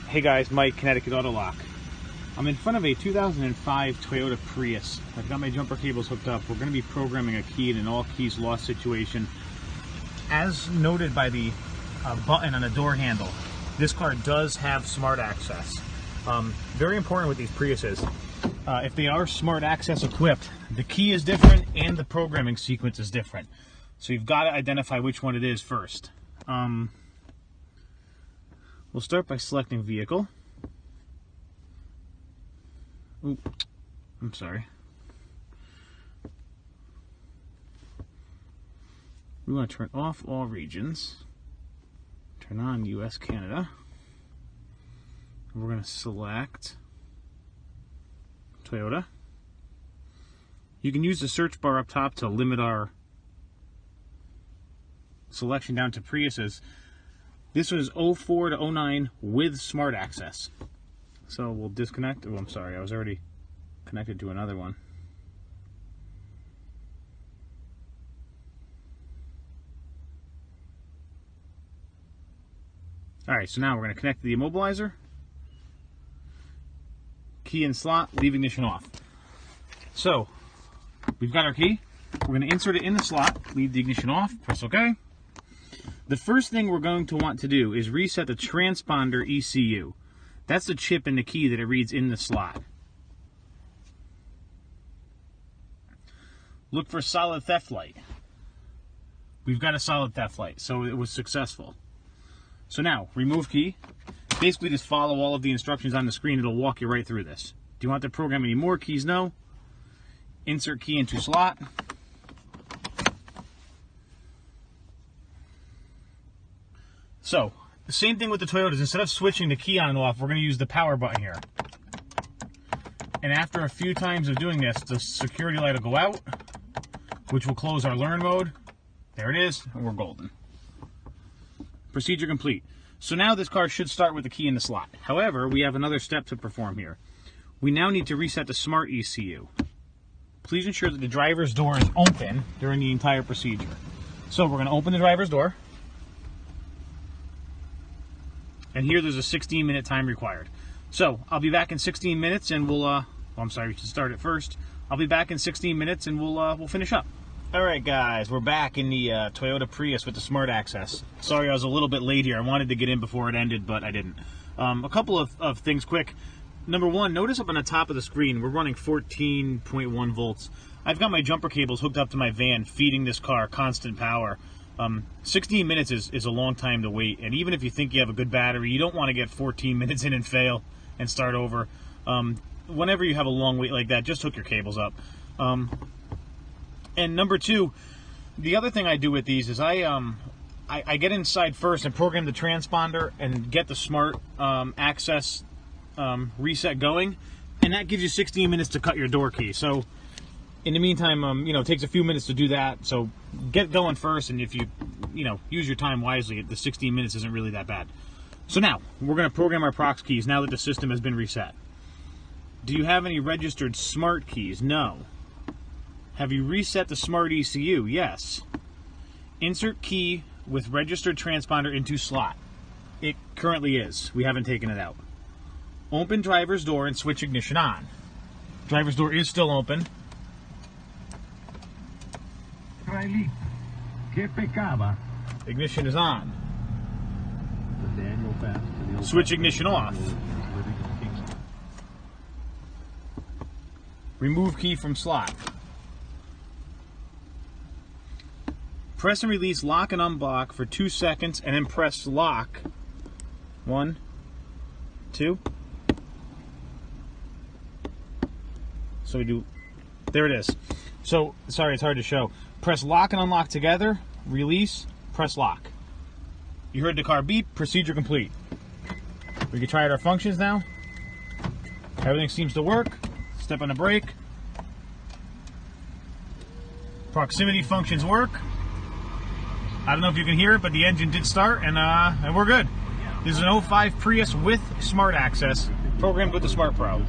Hey guys, Mike, Connecticut Auto Lock. I'm in front of a 2005 Toyota Prius. I've got my jumper cables hooked up. We're going to be programming a key in an all keys lost situation. As noted by the button on the door handle, this car does have smart access. Very important with these Priuses. If they are smart access equipped, the key is different and the programming sequence is different. So you've got to identify which one it is first. We'll start by selecting vehicle. Ooh, I'm sorry. We want to turn off all regions. Turn on US, Canada. And we're going to select Toyota. You can use the search bar up top to limit our selection down to Priuses. This was 04 to 09 with smart access. So we'll disconnect. Oh, I'm sorry, I was already connected to another one. Alright, so now we're going to connect to the immobilizer. Key in slot, leave ignition off. So, we've got our key. We're going to insert it in the slot, leave the ignition off, press OK. The first thing we're going to want to do is reset the transponder ECU. That's the chip in the key that it reads in the slot. Look for solid theft light. We've got a solid theft light, so it was successful. So now, remove key. Basically just follow all of the instructions on the screen. It'll walk you right through this. Do you want to program any more keys? No. Insert key into slot. So, the same thing with the Toyotas. Instead of switching the key on and off, we're going to use the power button here. And after a few times of doing this, the security light will go out, which will close our learn mode. There it is, and we're golden. Procedure complete. So now this car should start with the key in the slot. However, we have another step to perform here. We now need to reset the Smart ECU. Please ensure that the driver's door is open during the entire procedure. So we're going to open the driver's door. And here there's a 16-minute time required. So I'll be back in 16 minutes and we'll, I'm sorry, we should start it first. I'll be back in 16 minutes and we'll finish up. All right, guys, we're back in the Toyota Prius with the smart access. Sorry, I was a little bit late here. I wanted to get in before it ended, but I didn't. A couple of things quick. Number one, notice up on the top of the screen, we're running 14.1 volts. I've got my jumper cables hooked up to my van, feeding this car constant power. 16 minutes is a long time to wait, and even if you think you have a good battery, you don't want to get 14 minutes in and fail and start over. Whenever you have a long wait like that, just hook your cables up. And number two, the other thing I do with these is I get inside first and program the transponder and get the smart access reset going, and that gives you 16 minutes to cut your door key. So in the meantime, it takes a few minutes to do that. So get going first, and if you use your time wisely, the 16 minutes isn't really that bad. So now we're going to program our Prox keys now that the system has been reset. Do you have any registered smart keys? No. Have you reset the Smart ECU? Yes. Insert key with registered transponder into slot. It currently is. We haven't taken it out. Open driver's door and switch ignition on. Driver's door is still open. Ignition is on. Switch ignition off. Remove key from slot. Press and release lock and unblock for 2 seconds and then press lock. 1, 2. So we do, there it is. So, sorry, it's hard to show. Press lock and unlock together, release, press lock. You heard the car beep, procedure complete. We can try out our functions now. Everything seems to work. Step on the brake. Proximity functions work. I don't know if you can hear it, but the engine did start, and we're good. This is an 05 Prius with smart access, programmed with the Smart Pro.